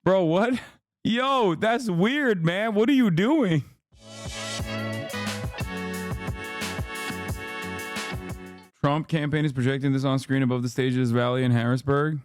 Bro, what? Yo, that's weird, man. What are you doing? Trump campaign is projecting this on screen above the stage of his rally in Harrisburg.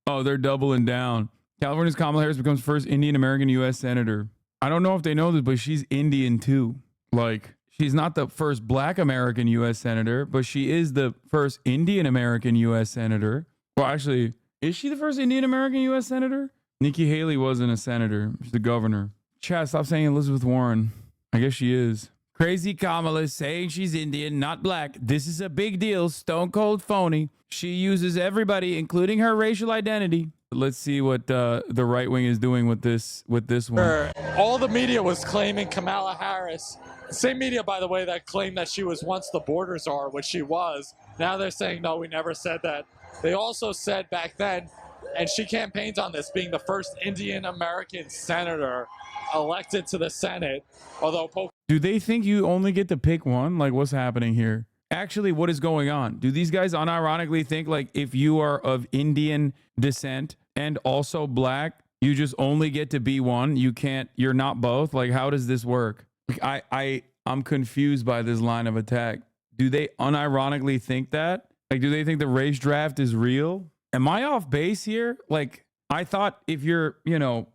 Oh, they're doubling down. California's Kamala Harris becomes first Indian American U.S. Senator. I don't know if they know this, but she's Indian too. Like, she's not the first Black American U.S. Senator, but she is the first Indian American U.S. Senator. Well, actually, is she the first Indian American U.S. Senator? Nikki Haley wasn't a senator. She's the governor. Chad, stop saying Elizabeth Warren. I guess she is. Crazy Kamala saying she's Indian, not Black. This is a big deal. Stone cold phony. She uses everybody, including her racial identity. Let's see what the right wing is doing with this one. All the media was claiming Kamala Harris. Same media, by the way, that claimed that she was once the border czar, which she was. Now they're saying, no, we never said that. They also said back then, and she campaigns on this, being the first Indian American senator elected to the Senate. Although, do they think you only get to pick one? Like, what's happening here? Actually, what is going on? Do these guys unironically think, like, if you are of Indian descent and also Black, you just only get to be one? You're not both? Like, how does this work? Like, I'm confused by this line of attack. Do they unironically think that? Like, do they think the race draft is real? Am I off base here? Like, I thought if you're,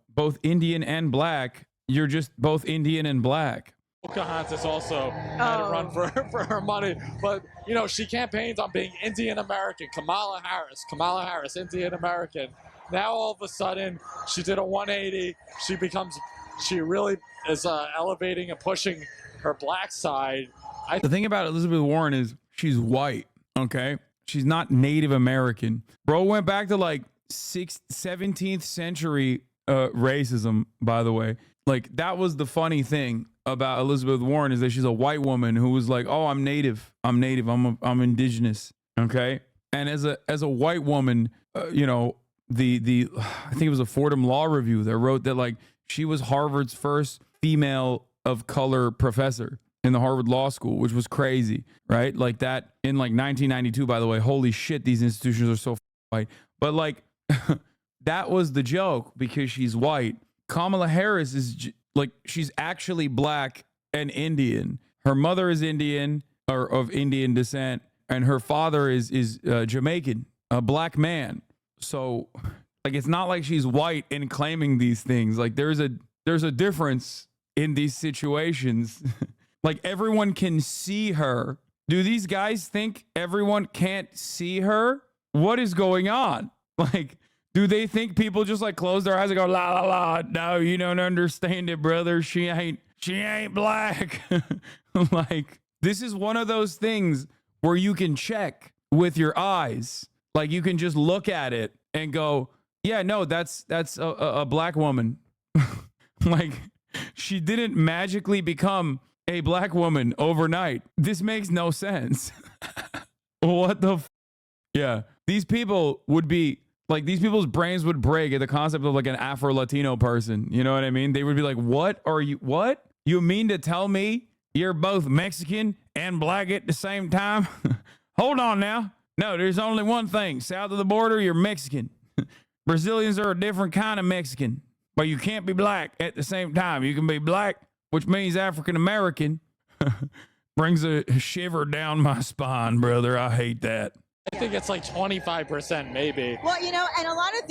both Indian and Black, you're just both Indian and Black. Pocahontas also had to run for her money. But, she campaigns on being Indian American. Kamala Harris, Indian American. Now, all of a sudden, she did a 180. She really is elevating and pushing her Black side. The thing about Elizabeth Warren is she's white, okay? She's not Native American. Bro went back to like 17th century racism, by the way. Like, that was the funny thing about Elizabeth Warren, is that she's a white woman who was like, oh, I'm native, I'm indigenous, okay? And as a white woman, I think it was a Fordham Law Review that wrote that, like, she was Harvard's first female of color professor in the Harvard Law School, which was crazy, right? Like, that in like 1992, by the way. Holy shit, these institutions are so white. But like, that was the joke, because she's white. Kamala Harris is like, she's actually Black and Indian. Her mother is Indian, or of Indian descent, and her father is Jamaican, a Black man. So, like, it's not like she's white and claiming these things. Like, there's a difference in these situations. Like, everyone can see her. Do these guys think everyone can't see her? What is going on? Like, do they think people just like close their eyes and go, la la la, no, you don't understand it, brother. She ain't Black. Like, this is one of those things where you can check with your eyes. Like, you can just look at it and go, yeah, no, that's a Black woman. Like, she didn't magically become a Black woman overnight. This makes no sense. What the yeah, these people would be like, these people's brains would break at the concept of like an Afro-Latino person. You know what I mean? They would be like, what? You mean to tell me you're both Mexican and Black at the same time? Hold on now. No, there's only one thing. South of the border, you're Mexican. Brazilians are a different kind of Mexican, but you can't be Black at the same time. You can be Black, which means African American. Brings a shiver down my spine, brother. I hate that. I think it's like 25%, maybe. Well, and a lot of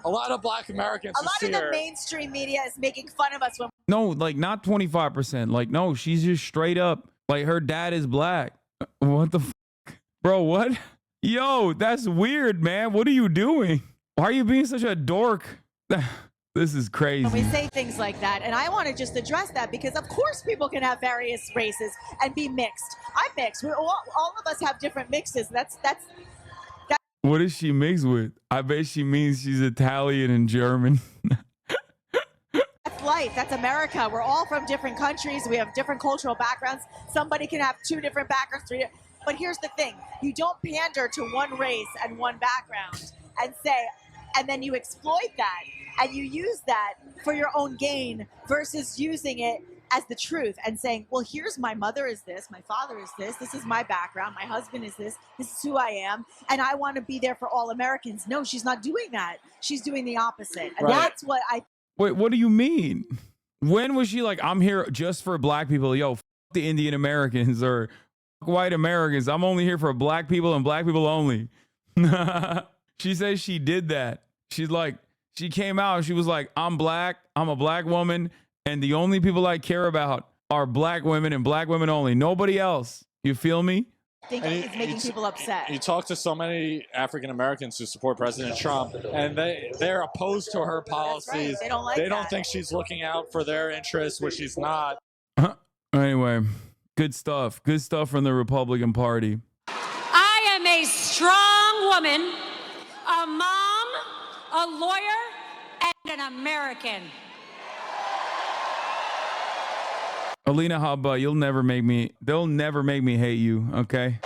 a lot of Black Americans. A lot of the mainstream media is making fun of us when. No, like, not 25%. Like, no, she's just straight up like, her dad is Black. What the bro? What? Yo, that's weird, man. What are you doing? Why are you being such a dork? This is crazy. When we say things like that, and I want to just address that, because of course people can have various races and be mixed. I'm mixed. We're all of us have different mixes. That's What is she mixed with? I bet she means she's Italian and German. That's life. That's America. We're all from different countries. We have different cultural backgrounds. Somebody can have two different backgrounds. But here's the thing. You don't pander to one race and one background and then you exploit that and you use that for your own gain versus using it as the truth and saying, well, here's my mother is this, my father is this is my background, my husband is this is who I am, and I want to be there for all Americans. No, she's not doing that. She's doing the opposite. And that's what I. Wait, what do you mean? When was she like, I'm here just for black people? Yo, the Indian Americans or white Americans. I'm only here for black people and black people only. She says she did that. She's like, she came out. She was like, I'm black. I'm a black woman. And the only people I care about are black women and black women only. Nobody else. You feel me? I think it's making people upset. You talk to so many African Americans who support President Trump, and they're opposed to her policies. Right. They don't think she's looking out for their interests, which she's not. Anyway, good stuff. Good stuff from the Republican Party. I am a strong woman, a mom, a lawyer, and an American. Alina Habba, they'll never make me hate you, okay?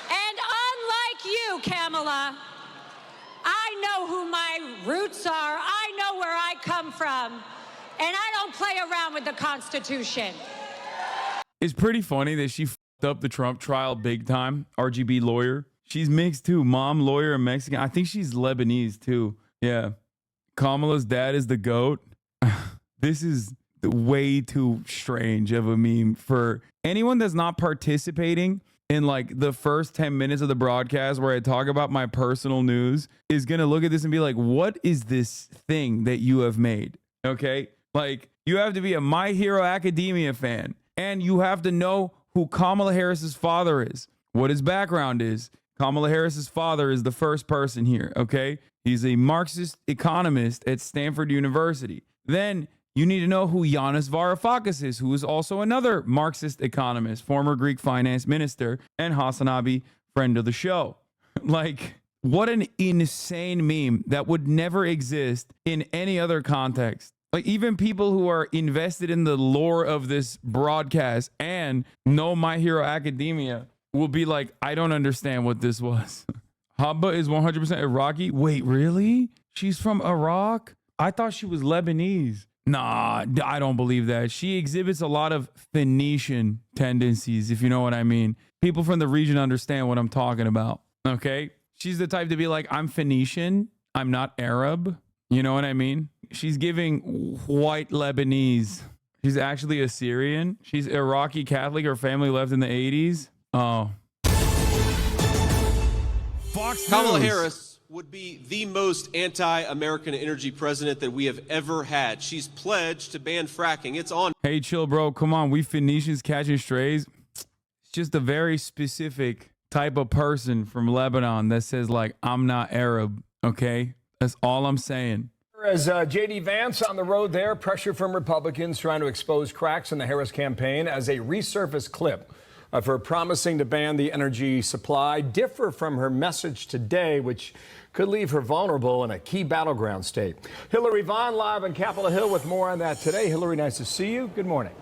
And unlike you, Kamala, I know who my roots are. I know where I come from. And I don't play around with the Constitution. It's pretty funny that she fucked up the Trump trial big time. RGB lawyer. She's mixed too. Mom, lawyer, and Mexican. I think she's Lebanese too. Yeah. Kamala's dad is the GOAT. This is way too strange of a meme for anyone that's not participating in like the first 10 minutes of the broadcast where I talk about my personal news is going to look at this and be like, what is this thing that you have made? Okay. Like you have to be a My Hero Academia fan and you have to know who Kamala Harris's father is, what his background is. Kamala Harris's father is the first person here. Okay. He's a Marxist economist at Stanford University. Then you need to know who Yanis Varoufakis is, who is also another Marxist economist, former Greek finance minister, and HasanAbi, friend of the show. Like, what an insane meme that would never exist in any other context. Like, even people who are invested in the lore of this broadcast and know My Hero Academia will be like, I don't understand what this was. Habba is 100% Iraqi. Wait, really? She's from Iraq? I thought she was Lebanese. Nah, I don't believe that. She exhibits a lot of Phoenician tendencies, if you know what I mean. People from the region understand what I'm talking about, okay? She's the type to be like, I'm Phoenician. I'm not Arab. You know what I mean? She's giving white Lebanese. She's actually Assyrian. She's Iraqi Catholic. Her family left in the 80s. Oh. Fox Kamala News. Harris would be the most anti-American energy president that we have ever had. She's pledged to ban fracking. It's on. Hey, chill, bro. Come on. We Phoenicians catching strays. It's just a very specific type of person from Lebanon that says, like, I'm not Arab. Okay? That's all I'm saying. As J.D. Vance on the road there, pressure from Republicans trying to expose cracks in the Harris campaign as a resurfaced clip of her promising to ban the energy supply differ from her message today, which could leave her vulnerable in a key battleground state. Hillary Vaughn live on Capitol Hill with more on that today. Hillary, nice to see you. Good morning.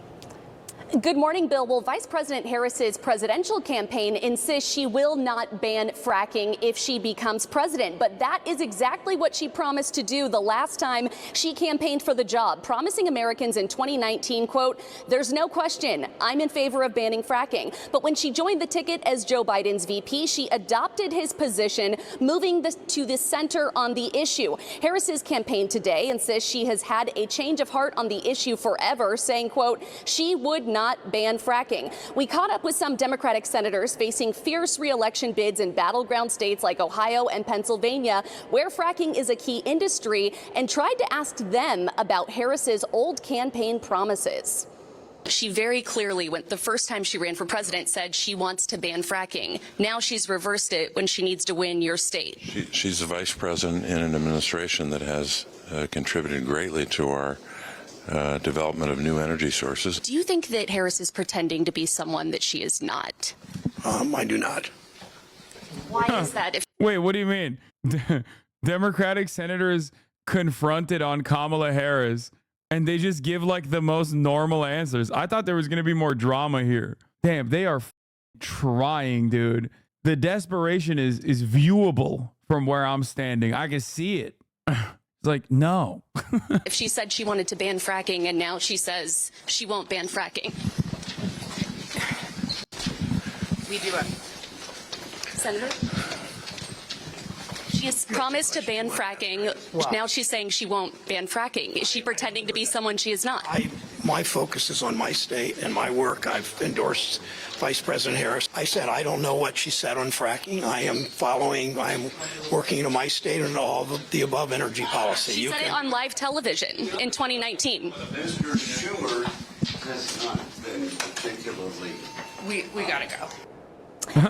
Good morning, Bill. Well, Vice President Harris's presidential campaign insists she will not ban fracking if she becomes president. But that is exactly what she promised to do the last time she campaigned for the job, promising Americans in 2019, quote, there's no question I'm in favor of banning fracking. But when she joined the ticket as Joe Biden's VP, she adopted his position, moving to the center on the issue. Harris's campaign today insists she has had a change of heart on the issue forever, saying, quote, she would not ban fracking. We caught up with some Democratic senators facing fierce re-election bids in battleground states like Ohio and Pennsylvania, where fracking is a key industry, and tried to ask them about Harris's old campaign promises. She very clearly, when the first time she ran for president, said she wants to ban fracking. Now she's reversed it when she needs to win your state. She's a vice president in an administration that has contributed greatly to our development of new energy sources. Do you think that Harris is pretending to be someone that she is not? I do not. Why is that? Wait, what do you mean? Democratic senators confronted on Kamala Harris and they just give like the most normal answers. I thought there was going to be more drama here. Damn, they are trying, dude. The desperation is viewable from where I'm standing. I can see it. It's like, no. If she said she wanted to ban fracking and now she says she won't ban fracking. We do it. Senator? She has promised to ban fracking. Now she's saying she won't ban fracking. Is she pretending to be someone she is not? My focus is on my state and my work. I've endorsed Vice President Harris. I said I don't know what she said on fracking. I'm working in my state and all the above energy policy. She said it on live television in 2019. Mr. Schumer has not been particularly. We gotta go.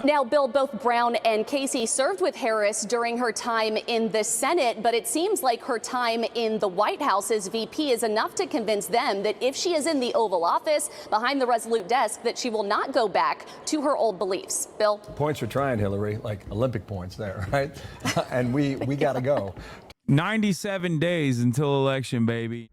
Now, Bill, both Brown and Casey served with Harris during her time in the Senate, but it seems like her time in the White House as VP is enough to convince them that if she is in the Oval Office behind the Resolute desk, that she will not go back to her old beliefs. Bill? Points for trying, Hillary, like Olympic points there, right? And we got to go. 97 days until election, baby.